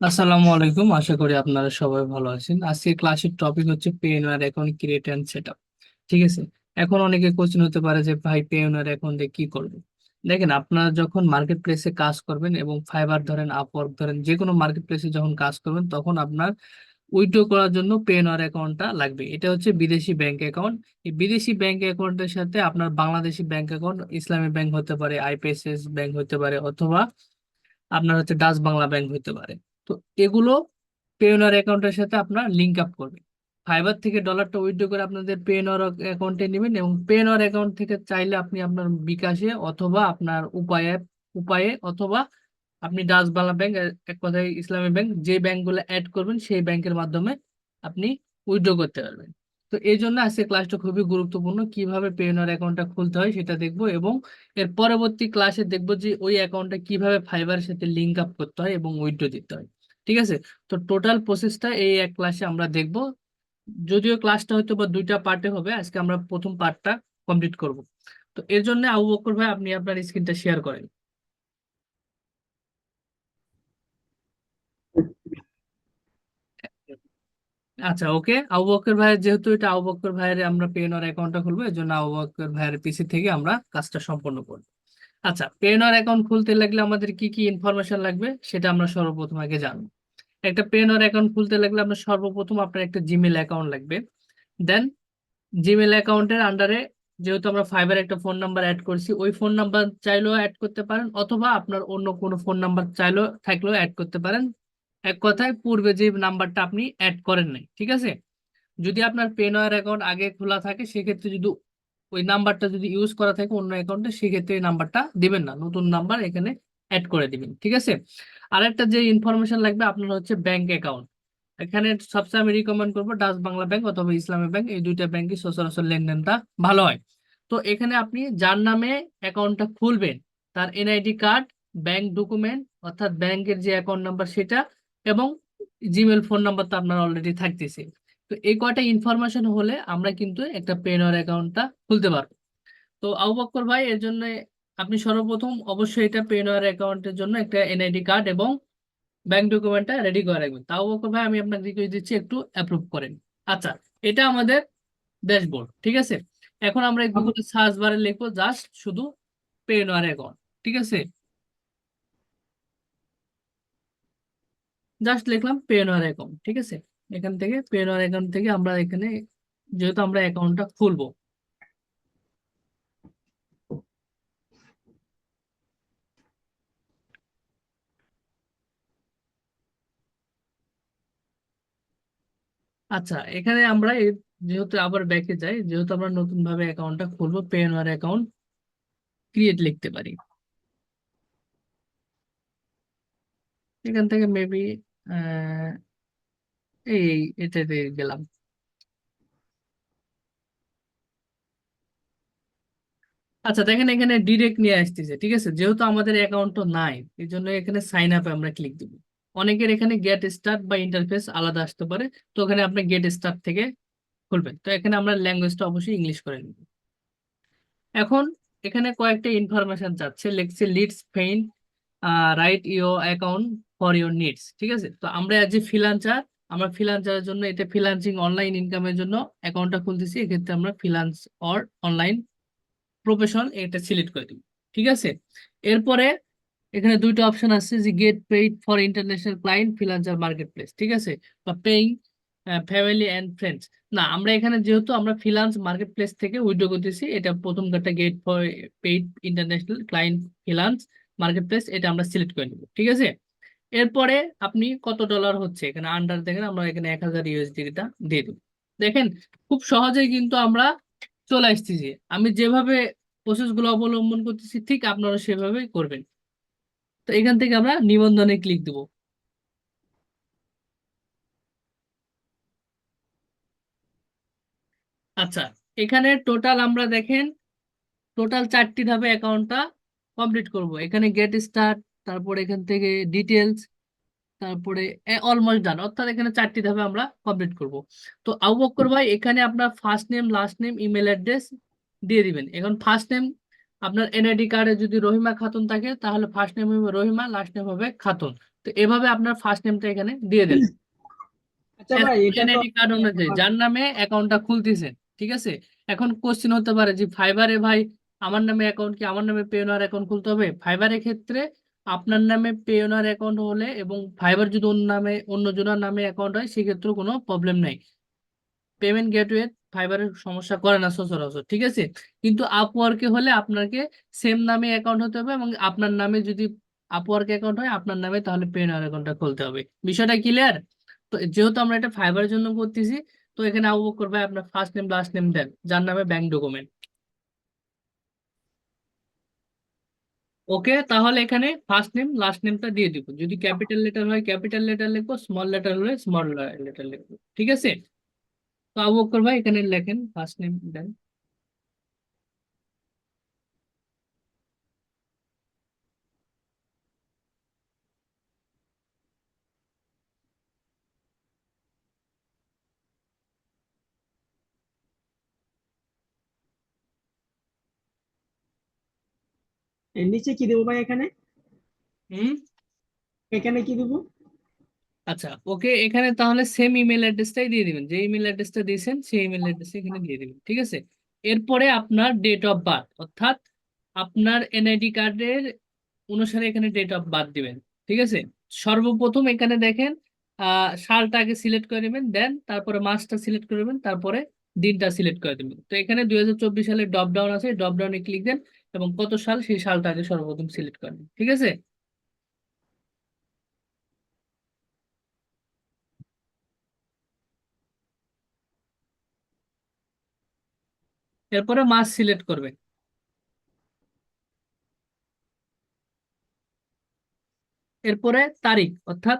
আসসালামু আলাইকুম, আশা করি আপনারা সবাই ভালো আছেন। আজকে ক্লাসের টপিক হচ্ছে Payoneer account create and setup. ঠিক আছে। এখন অনেকে কোশ্চেন হতে পারে যে ভাই পেওনার অ্যাকাউন্টে কি করব। দেখেন, আপনারা যখন মার্কেট প্লেসে কাজ করবেন এবং ফাইবার ধরেন, আপওয়ার্ক ধরেন, যে কোনো মার্কেট প্লেসে যখন কাজ করবেন তখন আপনার উইথড্র করার জন্য পেওনার অ্যাকাউন্টটা লাগবে। এটা হচ্ছে বিদেশি ব্যাংক অ্যাকাউন্ট। এই বিদেশি ব্যাংক অ্যাকাউন্টের সাথে আপনার বাংলাদেশি ব্যাংক অ্যাকাউন্ট, ইসলামী ব্যাংক হতে পারে, আইপিএসএস ব্যাংক হতে পারে, অথবা আপনার হচ্ছে ডাচ বাংলা ব্যাংক হতে পারে। তো এগুলো পেওনার অ্যাকাউন্টের সাথে আপনার লিঙ্ক আপ করবে। ফাইবার থেকে ডলারটা উইথড্র করে আপনাদের পেওনার অ্যাকাউন্টে নেবেন, এবং পেওনার অ্যাকাউন্ট থেকে চাইলে আপনি আপনার বিকাশে অথবা আপনার উপায়ে উপায়ে অথবা আপনি ডাচ বাংলা ব্যাংক, এক কথায় ইসলামী ব্যাংক, যে ব্যাংকগুলো অ্যাড করবেন সেই ব্যাংকের মাধ্যমে আপনি উইথড্র করতে পারবেন। তো এই জন্য আজকে ক্লাসটা খুবই গুরুত্বপূর্ণ, কিভাবে পেওনার অ্যাকাউন্টটা খুলতে হয় সেটা দেখবো, এবং এর পরবর্তী ক্লাসে দেখবো যে ওই অ্যাকাউন্টটা কিভাবে ফাইবারের সাথে লিঙ্ক আপ করতে হয় এবং উইথড্র দিতে হয়। ঠিক আছে। তো টোটাল প্রসেসটা এই এক ক্লাসে আমরা দেখব। যদিও ক্লাসটা হয়তো বা দুইটা পার্টে হবে, আজকে আমরা প্রথম পার্টটা কমপ্লিট করব। তো এর জন্য আবু বকর ভাই, আপনি আপনার স্ক্রিনটা শেয়ার করেন। আচ্ছা, ওকে। আবু বকর ভাইয়ের, যেহেতু এটা আবু বকর ভাইয়ের আমরা পেওনার অ্যাকাউন্টটা খুলবো, এর জন্য আবু বকর ভাইয়ের পিসি থেকে আমরা কাজটা সম্পন্ন করব। আচ্ছা, পেওনার অ্যাকাউন্ট খুলতে লাগলে আমাদের কি কি ইনফরমেশন লাগবে সেটা আমরা সর্বপ্রথম আগে জানবো। একটা পেওনার অ্যাকাউন্ট খুলতে লাগলে আপনার সর্বপ্রথম আপনার একটা জিমেল অ্যাকাউন্ট লাগবে। দেন জিমেল অ্যাকাউন্টের আন্ডারে, যেহেতু আমরা ফাইবার একটা ফোন নাম্বার অ্যাড করছি, ওই ফোন নাম্বার চাইলেও অ্যাড করতে পারেন, অথবা আপনার অন্য কোনো ফোন নাম্বার চাইলেও থাকলেও অ্যাড করতে পারেন। এক কথায় পূর্বে যে নাম্বারটা আপনি অ্যাড করেন নাই, ঠিক আছে। যদি আপনার পেনওয়ার অ্যাকাউন্ট আগে খোলা থাকে সেক্ষেত্রে যদি ওই নাম্বারটা যদি ইউজ করা থাকে অন্য অ্যাকাউন্টে, সেক্ষেত্রে এই নাম্বারটা দিবেন না, নতুন নাম্বার এখানে অ্যাড করে দিবেন, ঠিক আছে। আর একটা যে ইনফরমেশন লাগবে আপনার হচ্ছে ব্যাংক অ্যাকাউন্ট। এখানে সবচেয়ে আমি রিকমেন্ড করবো ডাচ বাংলা ব্যাংক অথবা ইসলামী ব্যাংক, এই দুইটা ব্যাংকই সচরাচর লেনদেনটা ভালো হয়। তো এখানে আপনি যার নামে অ্যাকাউন্টটা খুলবেন তার এনআইডি কার্ড, ব্যাংক ডকুমেন্ট অর্থাৎ ব্যাংকের যে অ্যাকাউন্ট নাম্বার সেটা, এবং জিমেল ফোন নাম্বার তো আপনার অলরেডি থাকতেছে। তো এই কয়টা ইনফরমেশন হলে আমরা কিন্তু একটা পেনর অ্যাকাউন্টটা খুলতে পারবো। তো আবু বক্কর ভাই, এর জন্য আপনি সর্বপ্রথম অবশ্যই এটা পেনর অ্যাকাউন্টের জন্য একটা এনআইডি কার্ড এবং ব্যাংক ডকুমেন্টটা রেডি করে রাখবেন। তাও বক্কর ভাই, আমি আপনাকে রিকোয়েস্ট দিচ্ছি একটু অ্যাপ্রুভ করেন। আচ্ছা, এটা আমাদের ড্যাশবোর্ড, ঠিক আছে। এখন আমরা গুগলে সার্চ বারে লিখবো জাস্ট শুধু পেনর অ্যাকাউন্ট, ঠিক আছে। জাস্ট লিখলাম পেনর অ্যাকাউন্ট, ঠিক আছে। এখান থেকে পেনর অ্যাকাউন্ট থেকে আমরা এখানে, যেহেতু আমরা অ্যাকাউন্টটা খুলবো, আচ্ছা এখানে আমরা যেহেতু আবার ব্যাকে যাই, যেহেতু আমরা নতুন ভাবে অ্যাকাউন্টটা খুলবো, পেনওয়ার অ্যাকাউন্ট ক্রিয়েট লিখতে পারি। এখান থেকে মেবি এই এটাতে গেলাম। আচ্ছা দেখেন, এখানে ডিরেক্ট নিয়ে আসতেছে, ঠিক আছে। যেহেতু আমাদের অ্যাকাউন্ট তো নাই, এই জন্য এখানে সাইন আপে আমরা ক্লিক দিব। অনেকের এখানে গেট স্টার্ট বা ইন্টারফেস আলাদা আসতে পারে, তো এখানে আপনি গেট স্টার্ট থেকে খুলবেন। তো এখানে আমরা ল্যাঙ্গুয়েজটা অবশ্যই ইংলিশ করে নিব। এখন এখানে কয়েকটা ইনফরমেশন চাচ্ছে, লেখছে leads fine right your account for your needs, ঠিক আছে। তো আমরা অ্যাজ এ ফ্রিল্যান্সার, আমরা ফ্রিল্যান্সারের জন্য এটা ফ্রিল্যান্সিং অনলাইন ইনকামের জন্য অ্যাকাউন্টটা খুলতেছি, এক্ষেত্রে আমরা ফ্রিল্যান্স অর অনলাইন প্রফেশন এটা সিলেক্ট করে দিব, ঠিক আছে। এরপরে এখানে দুইটা অপশন আছে, যে gate paid for international client freelancer market place, ঠিক আছে, বা পেইং ফ্যামিলি অ্যান্ড ফ্রেন্ডস। না, আমরা এখানে যেহেতু আমরা ফ্রিল্যান্স মার্কেট প্লেস থেকে উইথড্র করতেছি, এটা প্রথম কাটা get for paid international client freelance market place, এটা আমরা সিলেক্ট করে নেব, ঠিক আছে। এরপরে আপনি কত ডলার হচ্ছে এখানে আন্ডার দেখেন, আমরা এখানে 1000 ইউএসডিটা দিয়ে দেবো। দেখেন, খুব সহজেই কিন্তু আমরা চলে আসতেছি। আমি যেভাবে প্রসেস গুলো অবলম্বন করতেছি ঠিক আপনারা সেভাবেই করবেন। তো এখান থেকে আমরা নিবন্ধনে ক্লিক দেব। আচ্ছা, এখানে টোটাল আমরা দেখেন টোটাল 4টি ধাপে অ্যাকাউন্টটা কমপ্লিট করব। এখানে গেট স্টার্ট, তারপরে এখান থেকে ডিটেলস, তারপরে অলমোস্ট ডান, অর্থাৎ এখানে 4টি ধাপে আমরা কমপ্লিট করব। তো আবু বক্কর ভাই, এখানে আপনার first name, last name, email address দিয়ে দিবেন। এখন ফার্স্ট নেম আপনার এনআইডি কার্ডে যদি রহিমা খাতুন থাকে তাহলে ফার্স্ট নেম হবে রহিমা, লাস্ট নেম হবে খাতুন। তো এভাবে আপনার ফার্স্ট নেমটা এখানে দিয়ে দেন আচ্ছা ভাই, এটা তো এনআইডি কার্ড অনুযায়ী যার নামে অ্যাকাউন্টটা খুলতেছেন। ঠিক আছে, এখন কোশ্চেন হতে পারে যে ফাইবারে ভাই আমার নামে অ্যাকাউন্ট কি আমার নামে পেওনার অ্যাকাউন্ট খুলতে হবে? ফাইবারের ক্ষেত্রে আপনার নামে পেওনার অ্যাকাউন্ট হলে এবং ফাইবার যদি অন্য নামে অন্য জনের নামে অ্যাকাউন্ট হয় সেক্ষেত্রে কোনো প্রবলেম নাই। পেমেন্ট গেটওয়ে ফাইবারের সমস্যা করে না সচরাচর। ঠিক আছে, কিন্তু আপওয়ার্কে হলে আপনাকে সেম নামে অ্যাকাউন্ট হতে হবে এবং আপনার নামে যদি আপওয়ার্ক অ্যাকাউন্ট হয় আপনার নামে, তাহলে পেওনার অ্যাকাউন্টটা খুলতে হবে। বিষয়টা ক্লিয়ার? তো যেহেতু আমরা এটা ফাইবারের জন্য করতেছি, তো এখানে আবু বকর ভাই আপনার ফার্স্ট নেম লাস্ট নেম দেন যার নামে ব্যাংক ডকুমেন্ট। ওকে, তাহলে এখানে ফার্স্ট নেম লাস্ট নেমটা দিয়ে দিব। যদি ক্যাপিটাল লেটার হয় ক্যাপিটাল লেটার লিখবো, স্মল লেটার হলে স্মল লেটার লিখবো। ঠিক আছে, তো আবু বকর ভাই এখানে লেখেন ফার্স্ট নেম দেন। এর নিচে কি দেবো ভাই? এখানে হুম। এখানে কি দেবো? আচ্ছা, ওকে, এখানে তাহলে সেম ইমেল অ্যাড্রেসটাই দিয়ে দিবেন, যে ইমেল অ্যাড্রেসটা দিয়েছেন সেই ইমেল অ্যাড্রেস এখানে দিয়ে দিবেন। ঠিক আছে, এরপরে আপনার ডেট অফ বার্থ, অর্থাৎ আপনার এনআইডি কার্ডের অনুসারে এখানে ডেট অফ বার্থ দিবেন। ঠিক আছে, সর্বপ্রথম এখানে দেখেন সালটা আগে সিলেক্ট করে নেবেন, দেন তারপরে মাসটা সিলেক্ট করে নেবেন, তারপরে দিনটা সিলেক্ট করে দেবেন। তো এখানে 2024 সালের ড্রপ ডাউন আছে, ড্রপ ডাউনে ক্লিক দেন এবং কত সাল সেই সালটা আগে সর্বপ্রথম সিলেক্ট করেন। ঠিক আছে, এরপরে মাস সিলেক্ট করবেন। এরপরে তারিখ, অর্থাৎ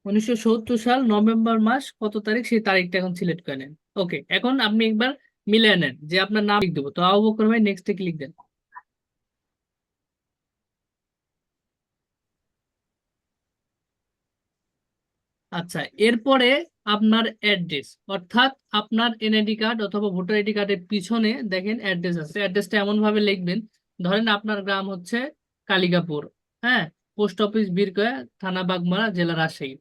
1970 সাল নভেম্বর মাস কত তারিখ সেই তারিখটা এখন সিলেক্ট করে নেন। ওকে, এখন আপনি একবার মিলিয়ে নেন যে আপনার নাম লিখ দেবো। তো আবু বকর ভাই নেক্সটে ক্লিক দেন। আচ্ছা, এরপরে আপনার অ্যাড্রেস, অর্থাৎ আপনার এনআইডি কার্ড অথবা ভোটার আইডি কার্ডের পিছনে দেখেন অ্যাড্রেস আছে, অ্যাড্রেসটা এমন ভাবে লিখবেন, ধরেন আপনার গ্রাম হচ্ছে কালিকাপুর, হ্যাঁ, পোস্ট অফিস বীরগয়া, থানা বাগমারা, জেলা রাজশাহী।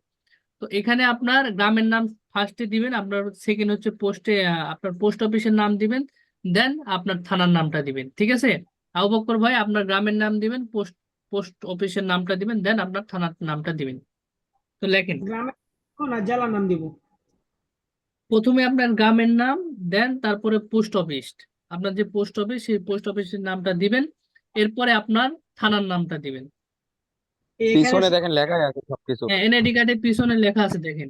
তো এখানে আপনার গ্রামের নাম ফার্স্টে দিবেন, আপনার সেকেন্ড হচ্ছে পোস্টে আপনার পোস্ট অফিসের নাম দিবেন, দেন আপনার থানার নামটা দিবেন। ঠিক আছে, আবু বকর ভাই আপনার গ্রামের নাম দিবেন, পোস্ট পোস্ট অফিসের নামটা দিবেন, দেন আপনার থানার নামটা দিবেন। তো লেখেন, গ্রামের না জেলার নাম দিব? প্রথমে আপনার গ্রামের নাম, দেন তারপরে পোস্ট অফিস, আপনার যে পোস্ট অফিস সেই পোস্ট অফিসের নামটা দিবেন, এরপরে আপনার থানার নামটা দিবেন। এখানে পিছনে দেখেন লেখাই আছে সবকিছু। হ্যাঁ, এনআইডি কার্ডের পিছনে লেখা আছে দেখেন।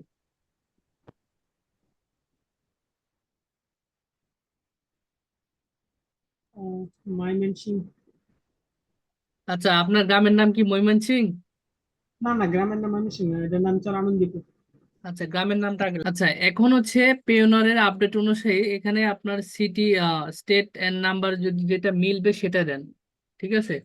ময়মনসিং। আচ্ছা, আপনার গ্রামের নাম কি ময়মনসিং? না না, গ্রামের নাম ময়মনসিং না, এটার নাম চল আনন্দীপুর। আচ্ছা, গ্রামের নামটা আগে। আচ্ছা, এখন হচ্ছে পেওনারের আপডেট অনুযায়ী এখানে আপনার সিটি স্টেট এন্ড নাম্বার যদি যেটা মিলবে সেটা দেন। ঠিক আছে,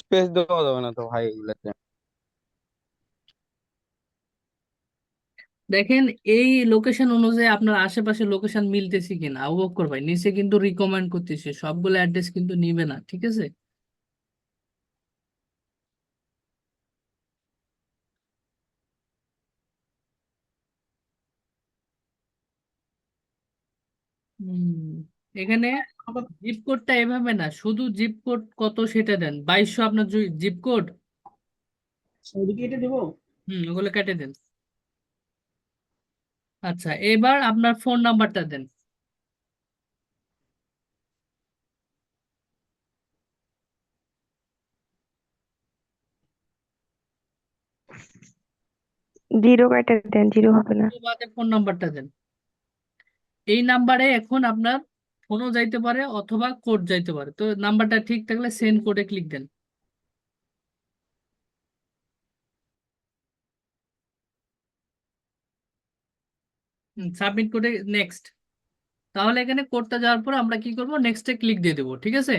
স্পেস দেওয়া যাবে না তো ভাই এগুলাতে। দেখেন এই লোকেশন অনুযায়ী আপনার আশেপাশে লোকেশন মিলতেছে কিনা। আবু বকর ভাই নিচে কিন্তু রিকমেন্ড করতেছে, সবগুলো অ্যাড্রেস কিন্তু নিবে না। ঠিক আছে, এখানে জিপ কোডটা এভাবে না, শুধু জিপ কোড কত সেটা দেন, 2200 আপনার জিপ কোড। ওইদিকে এটা দিব। ওগুলো কেটে দেন। আচ্ছা, এবার আপনার ফোন নাম্বারটা দেন। 0 কেটে দেন, 0 হবে না। বাদে ফোন নাম্বারটা দেন। এই নাম্বারে এখন আপনার ফোনও যাইতে পারে অথবা কোড যাইতে পারে, তো নাম্বারটা ঠিক থাকলে সেন্ড কোডে ক্লিক দেন। সাবমিট করে নেক্সট। তাহলে এখানে কোডটা যাওয়ার পর আমরা কি করব, নেক্সটে ক্লিক দিয়ে দেবো। ঠিক আছে,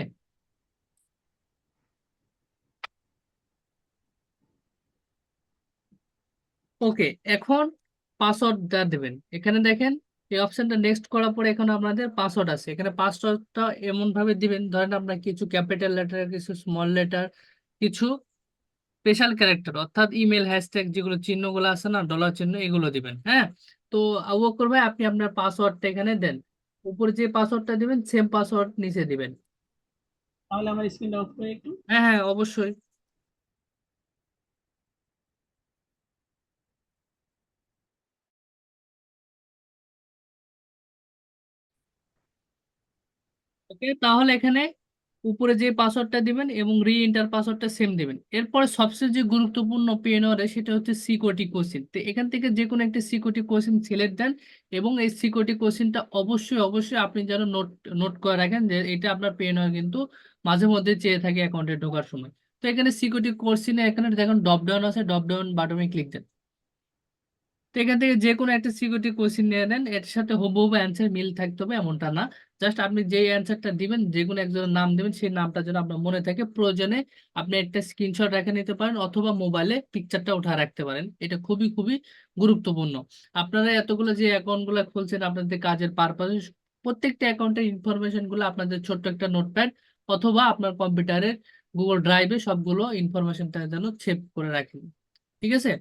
ওকে, এখন পাসওয়ার্ডটা দেবেন। এখানে দেখেন এই অপশনটা নেক্সট করার পরে এখন আপনাদের পাসওয়ার্ড আছে, এখানে পাসওয়ার্ডটা এমন ভাবে দিবেন, ধরেন আমরা কিছু ক্যাপিটাল লেটার, কিছু স্মল লেটার, কিছু স্পেশাল ক্যারেক্টার অর্থাৎ ইমেল হ্যাশট্যাগ যেগুলো চিহ্নগুলো আছে না, ডলার চিহ্ন, এগুলো দিবেন। হ্যাঁ, তো আবু বকর ভাই আপনি আপনার পাসওয়ার্ডটা এখানে দেন, উপরে যে পাসওয়ার্ডটা দিবেন সেম পাসওয়ার্ড নিচে দিবেন। তাহলে আমার স্ক্রিনটা অফ করে একটু। হ্যাঁ হ্যাঁ অবশ্যই। ওকে, তাহলে এখানে উপরে যে পাসওয়ার্ডটা দিবেন এবং রি এন্টার পাসওয়ার্ডটা সেম দিবেন। এরপরে সবচেয়ে যে গুরুত্বপূর্ণ পিএনআর সেটা হচ্ছে সিকিউরিটি কোশ্চেন। তো এখান থেকে যে কোনো একটা সিকিউরিটি কোশ্চেন সিলেক্ট দেন এবং এই সিকিউরিটি কোশ্চেনটা অবশ্যই অবশ্যই আপনি যেন নোট নোট করে রাখেন যে এটা আপনার পিএনআর কিন্তু মাঝে মধ্যে চেয়ে থাকে অ্যাকাউন্টে ঢোকার সময়। তো এখানে সিকিউরিটি কোশ্চেনে এখানে দেখুন ড্রপ ডাউন আছে, ড্রপ ডাউন বাটনে ক্লিক দেন। তো এখান থেকে যে কোনো একটা সিকিউরিটি কোশ্চেন নিয়ে নেন, এর সাথে হুবহু অ্যান্সার মিল থাকতে হবে এমনটা না, জাস্ট আপনি যে অ্যান্সারটা দিবেন যে কোনো একজনের নাম দিবেন, সেই নামটা যেন আপনার মনে থাকে। প্রয়োজনে আপনি একটা স্ক্রিনশট রেখে নিতে পারেন অথবা মোবাইলে পিকচারটা উঠা রাখতে পারেন, এটা খুবই খুবই গুরুত্বপূর্ণ। আপনারা এতগুলো যে অ্যাকাউন্টগুলো খুলছেন আপনাদের কাজের পারপাসে, প্রত্যেকটা অ্যাকাউন্টের ইনফরমেশন গুলো আপনাদের ছোট্ট একটা নোটপ্যাড অথবা আপনার কম্পিউটারের গুগল ড্রাইভে সবগুলো ইনফরমেশনটা যেন সেভ করে রাখেন। ঠিক আছে,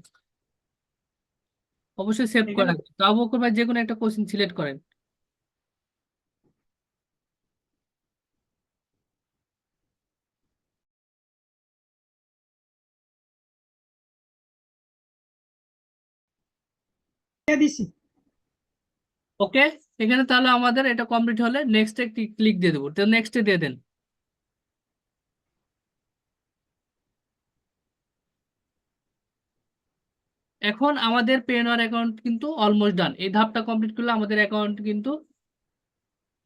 অবশ্যই সেভ করে এখানে রাখবেন। তো আবু বকর ভাই যে কোনো একটা কোশ্চেন সিলেক্ট করেন। দিয়ে দিছি। ওকে, এখানে তাহলে আমাদের এটা কমপ্লিট হলে নেক্সটে ক্লিক দিয়ে দেবো, তো নেক্সটে দিয়ে দেন। এখন আমাদের পেনওয়ার অ্যাকাউন্ট কিন্তু অলমোস্ট ডান, এই ধাপটা কমপ্লিট করলে আমাদের অ্যাকাউন্ট কিন্তু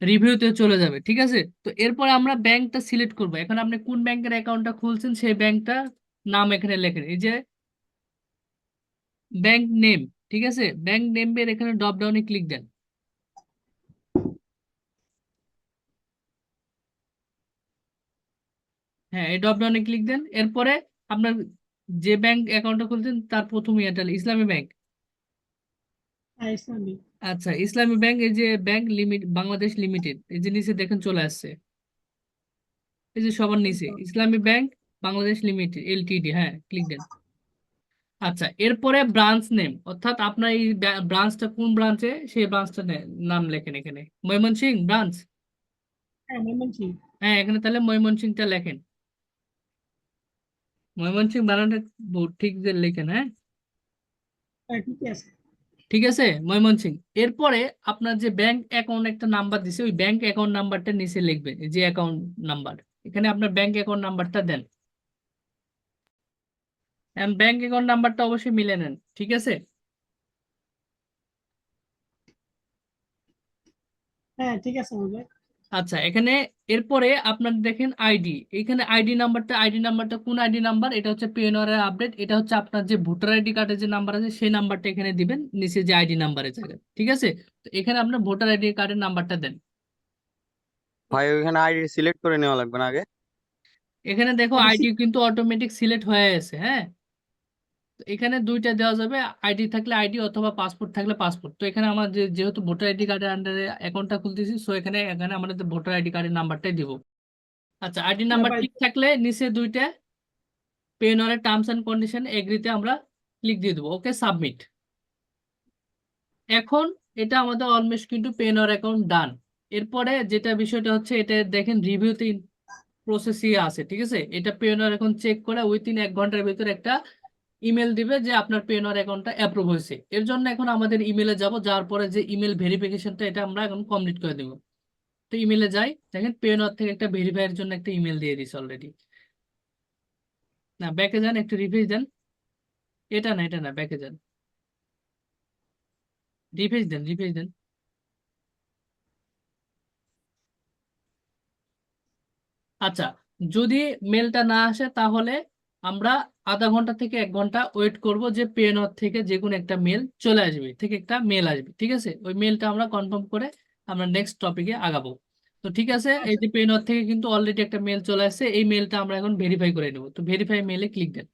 রিভিউতে চলে যাবে। ঠিক আছে, তো এরপর আমরা ব্যাংকটা সিলেক্ট করব। এখন আপনি কোন ব্যাংকের অ্যাকাউন্টটা খুলছেন সেই ব্যাংকটা নাম এখানে লেখেন, এই যে ব্যাংক নেম। ঠিক আছে, ব্যাংক নেমের এখানে ড্রপ ডাউনে ক্লিক দেন। হ্যাঁ, এই ড্রপ ডাউনে ক্লিক দেন। এরপরে আপনার যে ব্যাংক অ্যাকাউন্টটা খুলছেন তার প্রথম এটা ইসলামী ব্যাংক। ইসলামী। আচ্ছা, ইসলামী ব্যাংক, এই যে ব্যাংক লিমিট বাংলাদেশ লিমিটেড, এই যে নিচে দেখেন চলে আসছে, এই যে সবার নিচে ইসলামী ব্যাংক বাংলাদেশ লিমিটেড এলটিডি। হ্যাঁ, ক্লিক দেন। আচ্ছা, এরপরে ব্রাঞ্চ নেম অর্থাৎ আপনার এই ব্রাঞ্চটা কোন ব্রাঞ্চে সেই ব্রাঞ্চটা নাম লেখেন এখানে, ময়মনসিংহ ব্রাঞ্চ। হ্যাঁ, ময়মনসিংহ। হ্যাঁ, এখানে তাহলে ময়মনসিংহটা লেখেন, ময়মনসিংহ বানানটা ঠিক যে লেখেন। হ্যাঁ, হ্যাঁ, ঠিক আছে। ঠিক আছে, ময়মনসিংহ। এরপরে আপনার যে ব্যাংক অ্যাকাউন্ট একটা নাম্বার দিছে ওই ব্যাংক অ্যাকাউন্ট নাম্বারটা নিচে লিখবেন, এই যে অ্যাকাউন্ট নাম্বার, এখানে আপনার ব্যাংক অ্যাকাউন্ট নাম্বারটা দেন। ব্যাংক অ্যাকাউন্ট নাম্বারটা অবশ্যই মিলে নেন। ঠিক আছে, হ্যাঁ, ঠিক আছে বুঝলে। আচ্ছা এখানে এরপরে আপনার দেখেন আইডি, এখানে আইডি নাম্বারটা কোন আইডি নাম্বার, এটা হচ্ছে পিএনআর এর আপডেট, এটা হচ্ছে আপনার যে ভোটার আইডি কার্ডের যে নাম্বার আছে সেই নাম্বারটা এখানে দিবেন নিচে যে আইডি নাম্বারের জায়গায়। ঠিক আছে, তো এখানে আপনার ভোটার আইডি কার্ডের নাম্বারটা দেন। ভাই ওইখানে আইডি সিলেক্ট করে নেওয়া লাগবে না আগে? এখানে দেখো এটা আইডি কিন্তু অটোমেটিক সিলেক্ট হয়ে গেছে। হ্যাঁ, তো এখানে দুইটা দেওয়া যাবে, আইডি থাকলে আইডি অথবা পাসপোর্ট থাকলে পাসপোর্ট। তো এখানে আমার যেহেতু ভোটার আইডি কার্ডের আন্ডারে অ্যাকাউন্টটা খুলতেছি, সো এখানে এখানে আমাদের ভোটার আইডি কার্ডের নাম্বারটাই দিব। আচ্ছা, আইডি নাম্বার ভাই, ঠিক থাকলে নিচে দুইটা পেনরের টার্মস এন্ড কন্ডিশন এগ্রিতে আমরা ক্লিক দিয়ে দেবো। ওকে, সাবমিট। এখন এটা আমাদের অলমোস্ট কিন্তু পেনর অ্যাকাউন্ট ডান। এরপরে যেটা বিষয়টা হচ্ছে এটা দেখেন রিভিউতে প্রসেসই আছে। ঠিক আছে, এটা পেনর এখন চেক করে উইথিন 1 ঘন্টার ভিতরে একটা ইমেল দিবে যে আপনার পেনর অ্যাকাউন্টটা অ্যাপ্রুভ হয়েছে। এর জন্য এখন আমাদের ইমেলে যাব, যাওয়ার পরে যে ইমেল ভেরিফিকেশনটা এটা আমরা এখন কমপ্লিট করে দেবো। তো ইমেলে যাই, দেখেন পেনর থেকে একটা ভেরিফাইয়ের জন্য একটা ইমেল দিয়ে দিছে অলরেডি। না, ব্যাকে যান, একটু রিফ্রেশ দেন। এটা না ব্যাকে যান, রিফ্রেশ দেন, রিফ্রেশ দেন। আচ্ছা, যদি মেলটা না আসে তাহলে আমরা আধা ঘন্টা থেকে 1 ঘন্টা ওয়েট করব যে পেনর থেকে যে কোনো একটা মেল চলে আসবে, থেকে একটা মেল আসবে। ঠিক আছে, ওই মেলটা আমরা কনফার্ম করে আমরা নেক্সট টপিকে আগাবো। তো ঠিক আছে, এই আচ্ছা, যে পেনর থেকে কিন্তু অলরেডি একটা মেল চলে আসছে, এই মেলটা আমরা এখন ভেরিফাই করে নেব। তো ভেরিফাই মেলে ক্লিক দেন।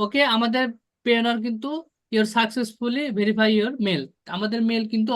ওকে, আমাদের পেয়নর কিন্তু your successfully verify your mail, আমাদের মেল কিন্তু